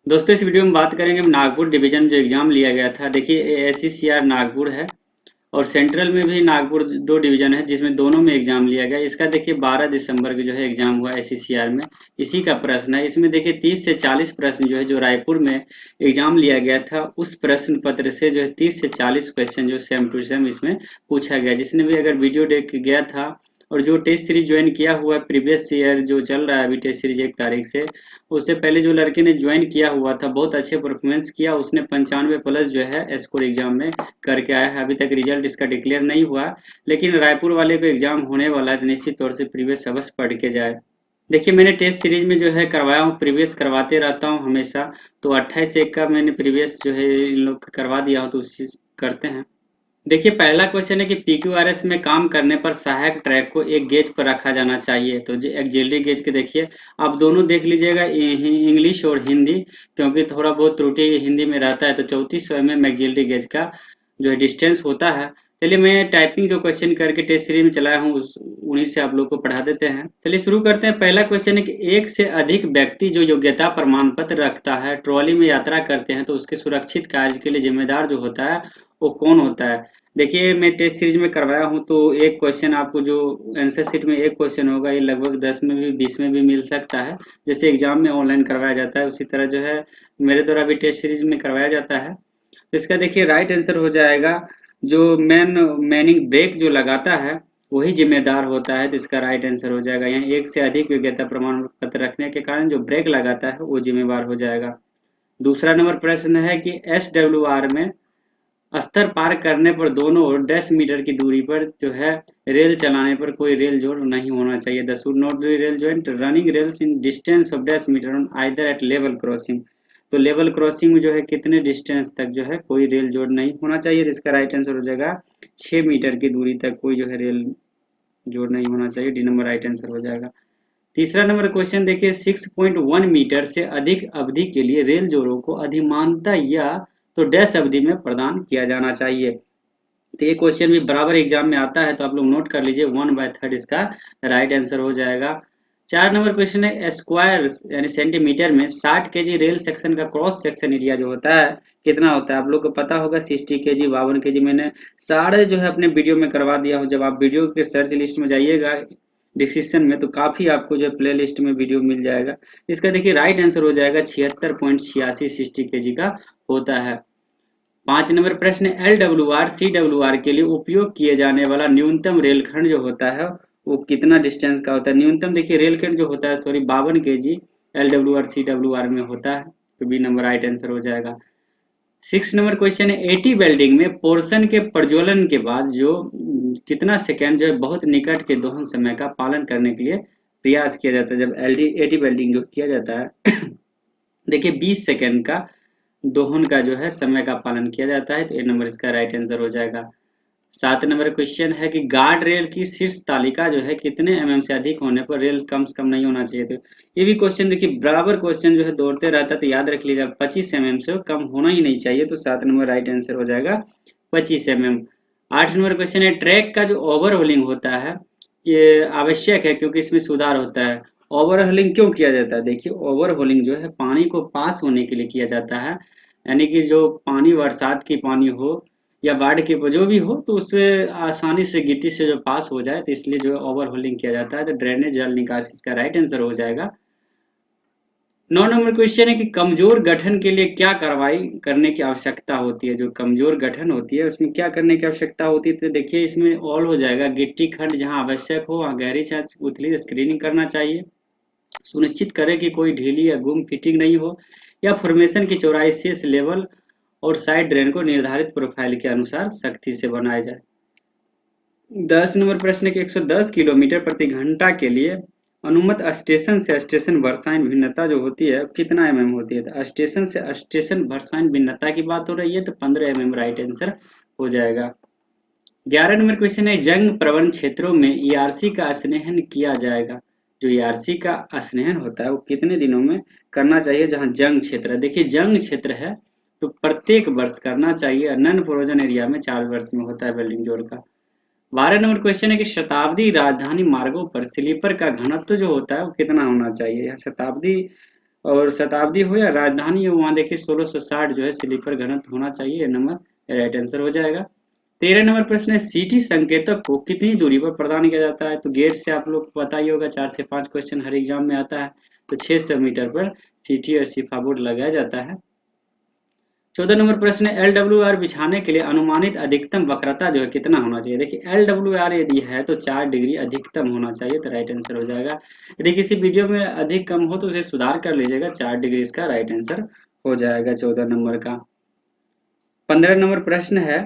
दोस्तों इस वीडियो में बात करेंगे नागपुर डिवीजन जो एग्जाम लिया गया था। देखिए एससीसीआर नागपुर है और सेंट्रल में भी नागपुर दो डिवीजन है जिसमें दोनों में एग्जाम लिया गया। इसका देखिए 12 दिसंबर को जो है एग्जाम हुआ एससीसीआर में। इसी का प्रश्न है। इसमें देखिए 30 से 40 प्रश्न जो है जो रायपुर में एग्जाम लिया गया था उस प्रश्न पत्र से जो है 30 से 40 क्वेश्चन जो सेम टू सेम इसमें पूछा गया। जिसने भी अगर वीडियो देख गया था और जो टेस्ट सीरीज ज्वाइन किया हुआ है प्रीवियस ईयर जो चल रहा है अभी टेस्ट सीरीज 1 तारीख से, उससे पहले जो लड़के ने ज्वाइन किया हुआ था बहुत अच्छे परफॉर्मेंस किया। उसने 95 प्लस जो है स्कोर एग्जाम में करके आया है। अभी तक रिजल्ट इसका डिक्लेयर नहीं हुआ, लेकिन रायपुर वाले को एग्जाम होने वाला है तो निश्चित तौर से प्रीवियस अवश्य पढ़ के जाए। देखिए मैंने टेस्ट सीरीज में जो है करवाया हूँ, प्रीवियस करवाते रहता हूँ हमेशा। तो 28 1 का मैंने प्रीवियस जो है इन लोग का करवा दिया हूँ, तो उसी करते हैं। देखिए पहला क्वेश्चन है कि पीक्यूआरएस में काम करने पर सहायक ट्रैक को एक गेज पर रखा जाना चाहिए। तो एक्सिलरी गेज के देखिए आप दोनों देख लीजिएगा, इंग्लिश और हिंदी, क्योंकि थोड़ा बहुत त्रुटि हिंदी में रहता है। तो 3400 mm एक्सिलरी गेज का जो है डिस्टेंस होता है। चलिए मैं टाइपिंग जो क्वेश्चन करके टेस्ट सीरीज में चलाया हूँ उन्हीं से आप लोग को पढ़ा देते हैं। चलिए शुरू करते हैं। पहला क्वेश्चन है कि एक से अधिक व्यक्ति जो योग्यता प्रमाण पत्र रखता है ट्रॉली में यात्रा करते हैं तो उसके सुरक्षित कार्य के लिए जिम्मेदार जो होता है वो कौन होता है। देखिए मैं टेस्ट सीरीज में करवाया हूँ तो एक क्वेश्चन आपको जो आंसर शीट में एक क्वेश्चन होगा, ये लगभग 10 में भी 20 में भी मिल सकता है। जैसे एग्जाम में ऑनलाइन करवाया जाता है उसी तरह जो है मेरे द्वारा भी टेस्ट सीरीज में करवाया जाता है। तो इसका देखिए राइट आंसर हो जाएगा जो मैनिंग ब्रेक जो लगाता है वही जिम्मेदार होता है। तो इसका राइट आंसर हो जाएगा यहाँ एक से अधिक योग्यता प्रमाण पत्र रखने के कारण जो ब्रेक लगाता है वो जिम्मेदार हो जाएगा। दूसरा नंबर प्रश्न है कि SWR में स्तर पार करने पर दोनों ओर 10 मीटर की दूरी पर जो है रेल चलाने पर कोई रेल जोड़ नहीं होना चाहिए। There should not be rail joint running rails in distance of 10 metre on either at level crossing. तो लेवल क्रॉसिंग में जो है कितने डिस्टेंस तक जो है कोई रेल जोड़ नहीं होना चाहिए। तो इसका राइट आंसर हो जाएगा 6 मीटर की दूरी तक कोई जो है रेल जोड़ नहीं होना चाहिए। डी नंबर राइट आंसर हो जाएगा। तीसरा नंबर क्वेश्चन देखिए 6.1 मीटर से अधिक अवधि के लिए रेल जोड़ों को अधिमानतः या तो डैश अवधि में प्रदान किया जाना चाहिए। तो ये क्वेश्चन भी बराबर एग्जाम में आता है तो आप लोग नोट कर लीजिए 1/3 इसका राइट आंसर हो जाएगा। 4 नंबर क्वेश्चन है स्क्वायर यानी सेंटीमीटर में 60 kg रेल सेक्शन का क्रॉस सेक्शन एरिया जो होता है कितना होता है। आप लोग को पता होगा 60 kg 52 kg मैंने सारे जो है अपने वीडियो में करवा दिया हूँ। जब आप वीडियो के सर्च लिस्ट में जाइएगा डिस्क्रिप्शन में तो काफी आपको जो प्ले लिस्ट में वीडियो मिल जाएगा। इसका देखिए राइट आंसर हो जाएगा 76.86 60 kg का होता है। 5 नंबर प्रश्न LWR CWR के लिए उपयोग किए जाने वाला न्यूनतम रेलखंड जो होता है वो कितना डिस्टेंस का होता है। न्यूनतम देखिए रेलखंड जो होता है सॉरी 52 kg LWR CWR में होता है। तो बी नंबर राइट आंसर हो जाएगा। 6 नंबर क्वेश्चन है एटी वेल्डिंग में पोर्शन के प्रज्वलन के बाद जो कितना सेकेंड जो है बहुत निकट के दोहन समय का पालन करने के लिए प्रयास किया जाता है। जब एटी वेल्डिंग जो किया जाता है देखिए 20 सेकेंड का दोहन का जो है समय का पालन किया जाता है। तो ए नंबर इसका राइट आंसर हो जाएगा। 7 नंबर क्वेश्चन है कि गार्ड रेल की शीर्ष तालिका जो है कितने से अधिक होने पर रेल कम से कम नहीं होना चाहिए। तो ये भी क्वेश्चन देखिए बराबर क्वेश्चन जो है दौड़ते रहता है तो याद रख लीजिएगा 25 से कम होना ही नहीं चाहिए। तो 7 नंबर राइट आंसर हो जाएगा 25 mm। 8 नंबर क्वेश्चन है ट्रैक का जो ओवरहोलिंग होता है ये आवश्यक है क्योंकि इसमें सुधार होता है। ओवरहोलिंग क्यों किया जाता है। देखिए ओवरहोलिंग जो है पानी को पास होने के लिए किया जाता है, यानी कि जो पानी बरसात की पानी हो या बाढ़ की जो भी हो तो उसमें आसानी से गिट्टी से जो पास हो जाए तो इसलिए जो है ओवरहोलिंग किया जाता है। तो ड्रेनेज जल निकासी इसका राइट आंसर हो जाएगा। 9 नंबर क्वेश्चन है कि कमजोर गठन के लिए क्या कार्रवाई करने की आवश्यकता होती है। जो कमजोर गठन होती है उसमें क्या करने की आवश्यकता होती है। तो देखिए इसमें ऑल हो जाएगा गिट्टी खंड जहां आवश्यक हो वहां गहरी छाछ उथली स्क्रीनिंग करना चाहिए। सुनिश्चित करें कि कोई ढीली या गुम फिटिंग नहीं हो या फॉर्मेशन की चौड़ाई शेष लेवल और साइड ड्रेन को निर्धारित प्रोफाइल के अनुसार सख्ती से बनाया जाए। 10 नंबर प्रश्न के 110 किलोमीटर प्रति घंटा के लिए अनुमत स्टेशन से स्टेशन वर्षायन भिन्नता जो होती है कितना होती है। तो स्टेशन से स्टेशन वर्षायन भिन्नता की बात हो रही है तो 15 राइट आंसर हो जाएगा। 11 नंबर क्वेश्चन है जंग प्रवण क्षेत्रों में ईआरसी का स्नेहन किया जाएगा। जो ईआरसी का स्नेहन होता है वो कितने दिनों में करना चाहिए जहां जंग क्षेत्र है। देखिए जंग क्षेत्र है तो प्रत्येक वर्ष करना चाहिए। नन फ्रोजन एरिया में 4 वर्ष में होता है वेल्डिंग जोड़ का। 12 नंबर क्वेश्चन है कि शताब्दी राजधानी मार्गों पर स्लीपर का घनत्व जो होता है वो कितना होना चाहिए। यहाँ शताब्दी और शताब्दी हो या राजधानी हो, वहाँ देखिए 1660 जो है स्लीपर घनत्व होना चाहिए, ये नंबर राइट आंसर हो जाएगा। 13 नंबर प्रश्न है, सिटी संकेतक को कितनी दूरी पर प्रदान किया जाता है? तो गेट से आप लोग को पता ही होगा, 4 से 5 क्वेश्चन हर एग्जाम में आता है। तो 600 मीटर पर सिटी और सिफा बोर्ड लगाया जाता है। 14 नंबर प्रश्न है, LWR बिछाने के लिए अनुमानित अधिकतम वक्रता जो है कितना होना चाहिए? देखिए LWR यदि है तो 4 डिग्री अधिकतम होना चाहिए, तो राइट आंसर हो जाएगा। यदि किसी वीडियो में अधिक कम हो तो उसे सुधार कर लीजिएगा, 4 डिग्री इसका राइट आंसर हो जाएगा 14 नंबर का। 15 नंबर प्रश्न है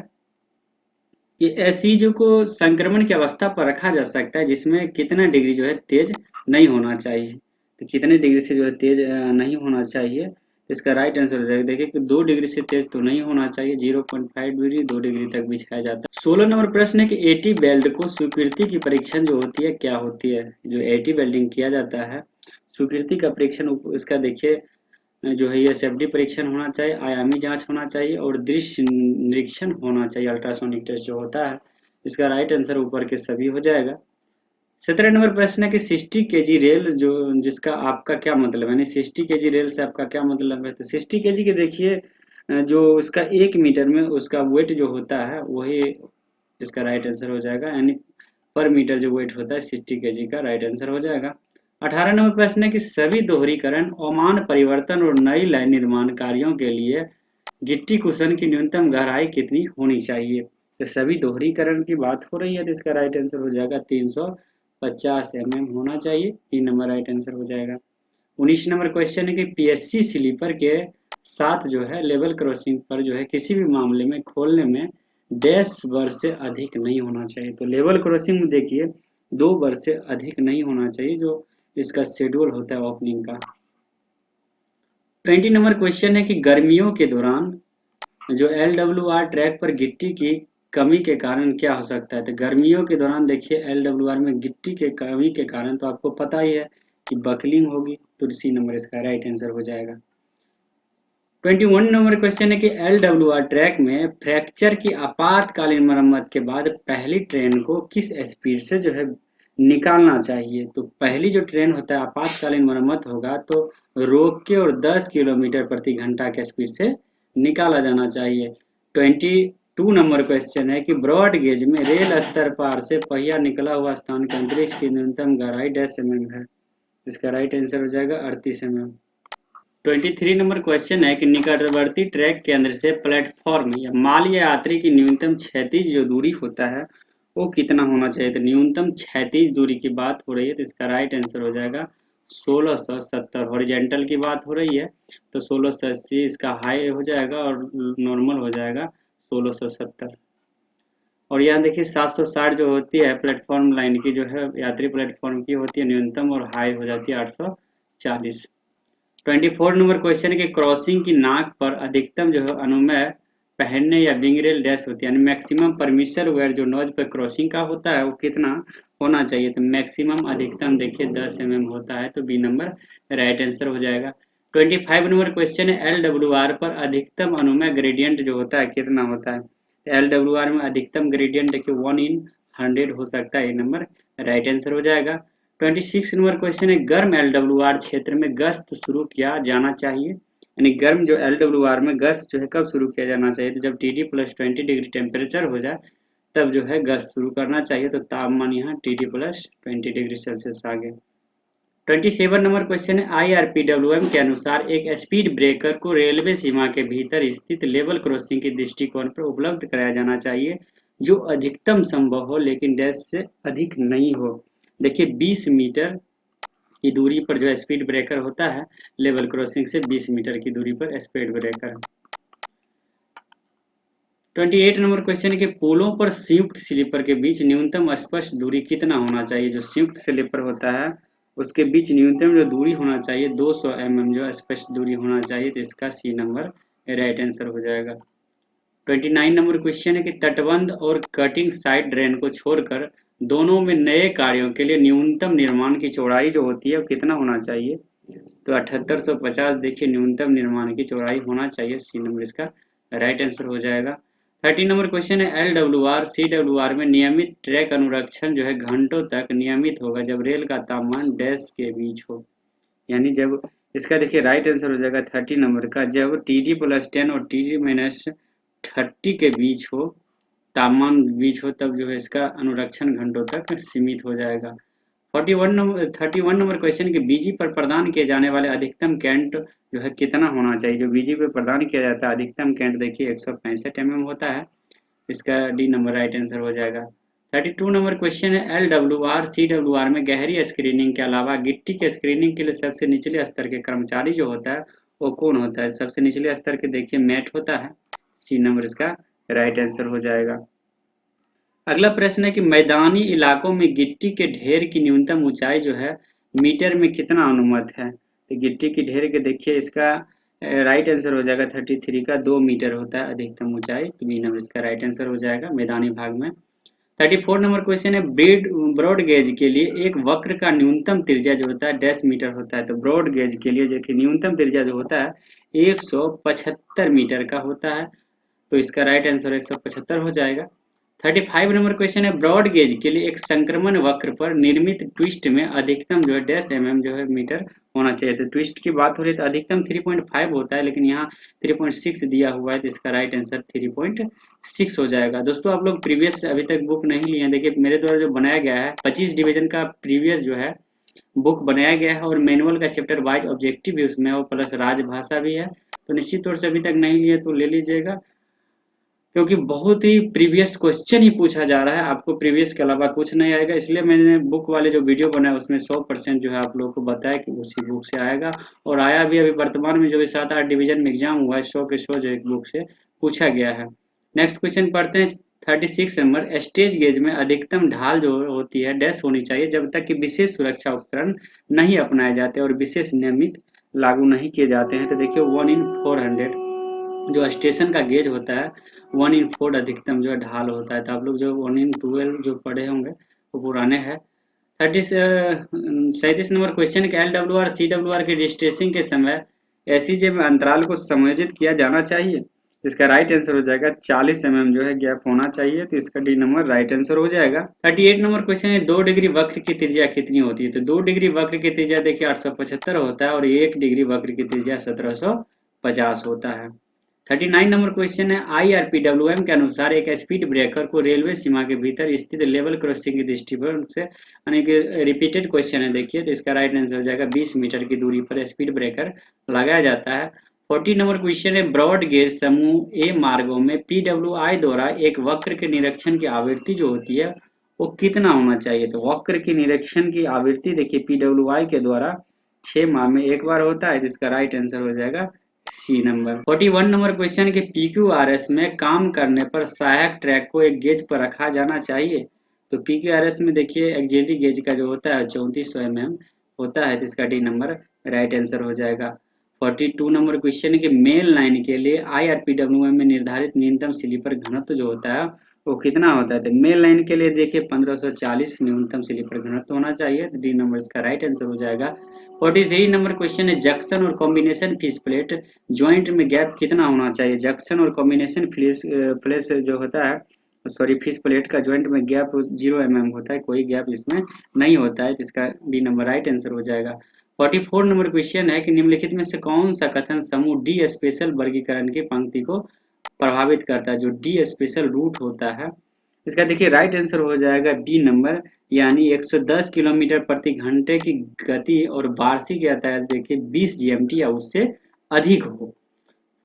कि ऐसी को संक्रमण की अवस्था पर रखा जा सकता है जिसमें कितना डिग्री जो है तेज नहीं होना चाहिए? तो कितने डिग्री से जो है तेज नहीं होना चाहिए? इसका राइट आंसर हो जाएगा, देखिए कि 2 डिग्री से तेज तो नहीं होना चाहिए, 0.5 डिग्री 2 डिग्री तक बिछाया जाता है। 16 नंबर प्रश्न है कि एटी बेल्ट को स्वीकृति की परीक्षण जो होती है क्या होती है? जो एटी बेल्टिंग किया जाता है, स्वीकृति का परीक्षण इसका देखिए जो है ये सेफ्टी परीक्षण होना चाहिए, आयामी जांच होना चाहिए और दृश्य निरीक्षण होना चाहिए, अल्ट्रासोनिक टेस्ट जो होता है। इसका राइट आंसर ऊपर के सभी हो जाएगा। 17 नंबर प्रश्न है कि 60 केजी रेल जो जिसका आपका क्या मतलब है, यानी 60 केजी रेल से आपका क्या मतलब है? तो 60 केजी के देखिए जो उसका 1 मीटर में उसका वेट जो होता है वही इसका राइट आंसर हो जाएगा, यानी पर मीटर जो वेट होता है 60 केजी का राइट आंसर हो जाएगा। 18 नंबर प्रश्न है कि सभी दोहरीकरण, ओमान परिवर्तन और नई लाइन निर्माण कार्यों के लिए गिट्टी कुशन की न्यूनतम गहराई कितनी होनी चाहिए? तो सभी दोहरीकरण की बात हो रही है, तो इसका राइट आंसर हो जाएगा 350 mm होना चाहिए, 3 नंबर राइट आंसर हो जाएगा। 19 नंबर क्वेश्चन है कि पीएससी स्लीपर के साथ जो है लेवल क्रॉसिंग पर जो है किसी भी मामले में खोलने में डैश वर्ष से अधिक नहीं होना चाहिए। तो लेवल क्रॉसिंग में देखिए 2 वर्ष से अधिक नहीं होना चाहिए जो इसका शेड्यूल होता है ओपनिंग का। 20 नंबर क्वेश्चन है कि गर्मियों के दौरान जो LWR ट्रैक पर गिट्टी की कमी के कारण क्या हो सकता है? तो गर्मियों के दौरान देखिए LWR में गिट्टी के कमी के कारण तो आपको पता ही है कि बकलिंग होगी, तो सी नंबर इसका राइट आंसर हो जाएगा। 21 नंबर क्वेश्चन है कि LWR ट्रैक में फ्रैक्चर की आपातकालीन मरम्मत के बाद पहली ट्रेन को किस स्पीड से जो है निकालना चाहिए? तो पहली जो ट्रेन होता है आपातकालीन मरम्मत होगा तो रोक के और 10 किलोमीटर प्रति घंटा के स्पीड से निकाला जाना चाहिए। 22 नंबर क्वेश्चन है कि ब्रॉड गेज में रेल स्तर पार से पहिया निकला हुआ स्थान के अंतरिक्ष की न्यूनतम गहराई डैश mm है, इसका राइट आंसर हो जाएगा 38 mm। 23 नंबर क्वेश्चन है कि निकटवर्ती ट्रैक केंद्र से प्लेटफॉर्म या माल या यात्री की न्यूनतम क्षैतिज जो दूरी होता है वो कितना होना चाहिए? तो न्यूनतम क्षैतिज दूरी की बात हो रही है, तो इसका राइट आंसर हो जाएगा 1670। हॉरिजेंटल की बात हो रही है तो 1680 इसका हाई हो जाएगा और नॉर्मल हो जाएगा 1670। और यहाँ देखिए 760 जो होती है प्लेटफॉर्म लाइन की जो है यात्री प्लेटफॉर्म की होती है न्यूनतम, और हाई हो जाती है 840। 24 नंबर क्वेश्चन के क्रॉसिंग की नाक पर अधिकतम जो है अनुमेय पहनने या विंग रेल डैश होती है, यानी मैक्सिमम परमिशन वेयर जो नोज पर क्रॉसिंग का होता है वो कितना होना चाहिए? तो मैक्सिमम अधिकतम देखिए 10 mm होता है, तो बी नंबर राइट आंसर हो जाएगा। 25 नंबर क्वेश्चन है LWR पर अधिकतम अनुमेय ग्रेडियंट जो होता है कितना होता है? LWR में अधिकतम ग्रेडियंट देखिए 1/100 हो सकता है, ये नंबर राइट आंसर हो जाएगा। 26 नंबर क्वेश्चन है गर्म LWR क्षेत्र में गश्त शुरू किया जाना चाहिए, यानी गर्म जो LWR में गश्त जो है कब शुरू किया जाना चाहिए? तो जब TD + 20 डिग्री टेम्परेचर हो जाए तब जो है गश्त शुरू करना चाहिए, तो तापमान यहाँ TD + 20 डिग्री सेल्सियस आ गया। 27 नंबर क्वेश्चन है IRPWM के अनुसार एक स्पीड ब्रेकर को रेलवे सीमा के भीतर स्थित लेवल क्रॉसिंग के दृष्टिकोण पर उपलब्ध कराया जाना चाहिए जो अधिकतम संभव हो लेकिन डैश से अधिक नहीं हो। देखिए 20 मीटर की दूरी पर जो स्पीड ब्रेकर होता है लेवल क्रॉसिंग से 20 मीटर की दूरी पर स्पीड ब्रेकर। 28 नंबर क्वेश्चन है कि पोलों पर संयुक्त स्लीपर के बीच न्यूनतम स्पष्ट दूरी कितना होना चाहिए? जो संयुक्त स्लीपर होता है उसके बीच न्यूनतम जो दूरी होना चाहिए 200 mm जो स्पष्ट दूरी होना चाहिए, तो इसका सी नंबर राइट आंसर हो जाएगा। 29 नंबर क्वेश्चन है कि तटबंध और कटिंग साइड ड्रेन को छोड़कर दोनों में नए कार्यों के लिए न्यूनतम निर्माण की चौड़ाई जो होती है वो कितना होना चाहिए? तो 7850 देखिए न्यूनतम निर्माण की चौड़ाई होना चाहिए, सी नंबर इसका राइट आंसर हो जाएगा। 30 नंबर क्वेश्चन है LWR CWR में नियमित ट्रैक अनुरक्षण जो है घंटों तक नियमित होगा जब रेल का तापमान डैश के बीच हो, यानी जब इसका देखिए राइट आंसर हो जाएगा 30 नंबर का। जब TD+10 और TD-30 के बीच हो, तापमान बीच हो, तब जो है इसका अनुरक्षण घंटों तक सीमित हो जाएगा। 31 नंबर क्वेश्चन के बीजी पर प्रदान किए जाने वाले अधिकतम कैंट जो है कितना होना चाहिए। जो बीजी पर प्रदान किया जाता है अधिकतम कैंट देखिए 165 mm होता है। इसका डी नंबर राइट आंसर हो जाएगा। 32 नंबर क्वेश्चन है LWR CWR में गहरी स्क्रीनिंग के अलावा गिट्टी के स्क्रीनिंग के लिए सबसे निचले स्तर के कर्मचारी जो होता है वो कौन होता है। सबसे निचले स्तर के देखिए मैट होता है। सी नंबर इसका राइट आंसर हो जाएगा। अगला प्रश्न है कि मैदानी इलाकों में गिट्टी के ढेर की न्यूनतम ऊंचाई जो है मीटर में कितना अनुमत है। तो गिट्टी की ढेर के देखिए इसका राइट आंसर हो जाएगा 33 का 2 मीटर होता है अधिकतम ऊंचाई। तो बी नंबर इसका राइट आंसर हो जाएगा मैदानी भाग में। 34 नंबर क्वेश्चन है ब्रॉड गेज के लिए एक वक्र का न्यूनतम त्रिज्या जो होता है 10 मीटर होता है। तो ब्रॉड गेज के लिए देखिए न्यूनतम त्रिज्या जो होता है 175 मीटर का होता है। तो इसका राइट आंसर 175 हो जाएगा। 35 नंबर क्वेश्चन है ब्रॉड गेज के लिए एक संक्रमण वक्र पर निर्मित ट्विस्ट में अधिकतम जो है 10 mm जो है मीटर होना चाहिए। तो ट्विस्ट की बात हो रही है तो अधिकतम 3.5 होता है, लेकिन यहाँ 3.6 दिया हुआ है। तो इसका राइट आंसर 3.6 हो जाएगा। दोस्तों आप लोग प्रीवियस अभी तक बुक नहीं लिए हैं, देखिए मेरे द्वारा जो बनाया गया है 25 डिवीजन का प्रीवियस जो है बुक बनाया गया है और मैनुअल का चैप्टर वाइज ऑब्जेक्टिव भी उसमें है और प्लस राजभाषा भी है। तो निश्चित तौर से अभी तक नहीं लिए तो ले लीजिएगा, क्योंकि बहुत ही प्रीवियस क्वेश्चन ही पूछा जा रहा है। आपको प्रीवियस के अलावा कुछ नहीं आएगा, इसलिए मैंने बुक वाले जो वीडियो बनाया उसमें 100% जो है आप लोगों को बताया कि उसी बुक से आएगा। और आया भी अभी वर्तमान में जो भी 7-8 डिवीजन में एग्जाम हुआ है 100 के 100 जो एक बुक से पूछा गया है। नेक्स्ट क्वेश्चन पढ़ते हैं 36 नंबर। स्टेज गेज में अधिकतम ढाल जो होती है डैश होनी चाहिए जब तक कि विशेष सुरक्षा उपकरण नहीं अपनाए जाते और विशेष नियमित लागू नहीं किए जाते हैं। तो देखिए 1/400 जो स्टेशन का गेज होता है 1/4 अधिकतम जो है ढाल होता है। तो आप लोग जो 1/12 जो पढ़े होंगे वो पुराने हैं। 37 नंबर क्वेश्चन के LWR CWR के रजिस्ट्रेशन के समय एसीजे में अंतराल को समायोजित किया जाना चाहिए। इसका राइट आंसर हो जाएगा 40 mm जो है गैप होना चाहिए। तो इसका डी नंबर राइट आंसर हो जाएगा। 38 नंबर क्वेश्चन है 2 डिग्री वक्र की त्रिज्या कितनी होती है। तो 2 डिग्री वक्र की त्रिज्या देखिए 875 होता है और 1 डिग्री वक्र की त्रिज्या 1750 होता है। 39 नंबर क्वेश्चन है IRPWM के अनुसार एक स्पीड ब्रेकर को रेलवे सीमा के भीतर स्थित लेवल क्रॉसिंग के दृष्टिकोण से, यानी कि रिपीटेड क्वेश्चन है देखिए। तो इसका राइट आंसर हो जाएगा 20 मीटर की दूरी पर स्पीड ब्रेकर लगाया जाता है। 40 नंबर क्वेश्चन है ब्रॉड गेज समूह ए मार्गों में PWI द्वारा एक वक्र के निरीक्षण की आवृत्ति जो होती है वो कितना होना चाहिए। तो वक्र की निरीक्षण की आवृत्ति देखिए PWI के द्वारा 6 माह में एक बार होता है। जिसका राइट आंसर हो जाएगा सी नंबर। 41 नंबर क्वेश्चन के PQRS में काम करने पर सहायक ट्रैक को एक गेज पर रखा जाना चाहिए। तो PQRS में देखिए एक्सिलरी गेज का जो होता है 3400 mm होता है। तो इसका डी नंबर राइट आंसर हो जाएगा। 42 नंबर क्वेश्चन के मेल लाइन के लिए IRPWM में निर्धारित न्यूनतम स्लीपर घनत्व जो होता है वो कितना होता है। तो मेल लाइन के लिए देखिए 1540 न्यूनतम स्लीपर घनत्व होना चाहिए। तो डी नंबर इसका राइट आंसर हो जाएगा। 43 नंबर क्वेश्चन है जंक्शन और कॉम्बिनेशन फिश प्लेट ज्वाइंट में गैप कितना होना चाहिए। जंक्शन और कॉम्बिनेशन फिश जो होता है, सॉरी फिश प्लेट का ज्वाइंट में गैप 0 mm होता है, कोई गैप इसमें नहीं होता है। तो इसका डी नंबर राइट आंसर हो जाएगा। 44 नंबर क्वेश्चन है कि निम्नलिखित में से कौन सा कथन समूह डी स्पेशल वर्गीकरण की पंक्ति को प्रभावित करता है। जो डी स्पेशल रूट होता है इसका देखिए राइट आंसर हो जाएगा बी नंबर, यानी 110 किलोमीटर प्रति घंटे की गति और वार्षिक यातायात देखिए 20 GMT या उससे अधिक हो।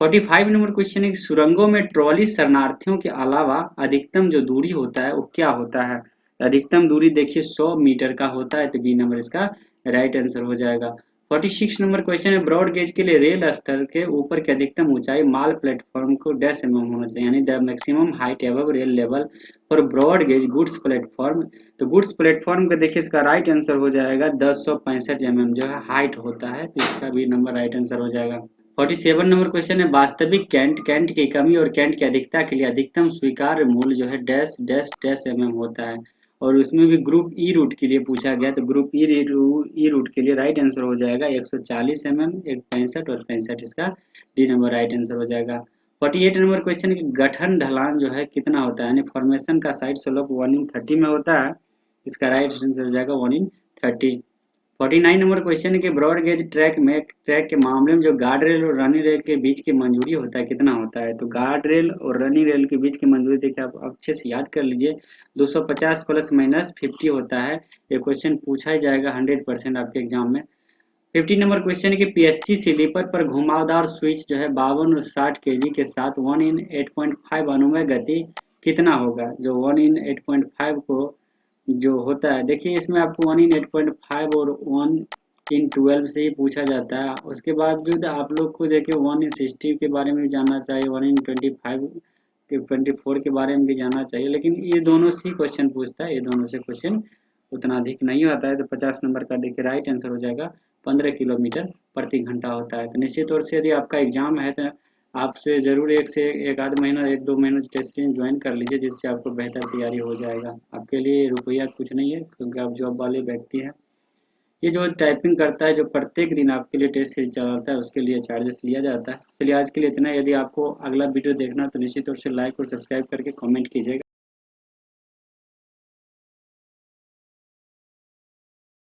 45 नंबर क्वेश्चन है कि सुरंगों में ट्रॉली शरणार्थियों के अलावा अधिकतम जो दूरी होता है वो क्या होता है। अधिकतम दूरी देखिए 100 मीटर का होता है। तो बी नंबर इसका राइट आंसर हो जाएगा। 46 नंबर क्वेश्चन है ब्रॉड गेज के लिए रेल स्तर के ऊपर की अधिकतम ऊंचाई माल प्लेटफॉर्म को डैश mm होना चाहिए, यानी the maximum height above rail level for broad gauge goods platform. तो गुड्स प्लेटफॉर्म का देखिए इसका राइट आंसर हो जाएगा 1065 mm जो है हाइट होता है। तो इसका भी नंबर राइट आंसर हो जाएगा। 47 नंबर क्वेश्चन है वास्तविक कैंट कैंट की कमी और कैंट की अधिकता के लिए अधिकतम स्वीकार्य मूल्य जो है डैश डैश डैश mm होता है। और उसमें भी ग्रुप ई रूट के लिए पूछा गया। तो ग्रुप ई रूट के लिए राइट आंसर हो जाएगा 140 mm, 165 और 65। इसका डी नंबर राइट आंसर हो जाएगा। 48 नंबर क्वेश्चन की गठन ढलान जो है कितना होता है, यानी फॉर्मेशन का साइड स्लोप 1/30 में होता है। इसका राइट आंसर हो जाएगा 1/30। 49 नंबर क्वेश्चन है कि ब्रॉड गेज ट्रैक के मामले में जो गार्ड रेल और रनिंग रेल के बीच की मंजूरी होता है कितना होता है। तो गार्ड रेल और रनिंग रेल के बीच की मंजूरी देखिए आप अच्छे से याद कर लीजिए, 250 प्लस माइनस 50 होता है। ये क्वेश्चन पूछा ही जाएगा 100% आपके एग्जाम में। 50 नंबर क्वेश्चन है कि पीएससी स्लीपर पर घुमावदार स्विच जो है 52 और 60 केजी के साथ 1 इन 8.5 अनुमेय गति कितना होगा। जो 1 इन 8.5 को जो होता है, देखिए इसमें आपको 1 इन 8.5 और 1 इन 12 से ही पूछा जाता है। उसके बावजूद आप लोग को देखिए 1 इन 60 के बारे में भी जानना चाहिए, 1 इन 25 के 24 के बारे में भी जानना चाहिए, लेकिन ये दोनों से ही क्वेश्चन पूछता है, ये दोनों से क्वेश्चन उतना अधिक नहीं आता है। तो 50 नंबर का देखिए राइट आंसर हो जाएगा 15 किलोमीटर प्रति घंटा होता है। तो निश्चित तौर से यदि आपका एग्जाम है तो आपसे ज़रूर एक आध महीना 1-2 महीना टेस्ट ज्वाइन कर लीजिए, जिससे आपको बेहतर तैयारी हो जाएगा। आपके लिए रुपया कुछ नहीं है, क्योंकि आप जॉब वाले व्यक्ति हैं। ये जो टाइपिंग करता है, जो प्रत्येक दिन आपके लिए टेस्ट सीरीज चलाता है, उसके लिए चार्जेस लिया जाता है। चलिए आज के लिए इतना है। यदि आपको अगला वीडियो देखना है तो निश्चित तौर से लाइक और सब्सक्राइब करके कमेंट कीजिएगा।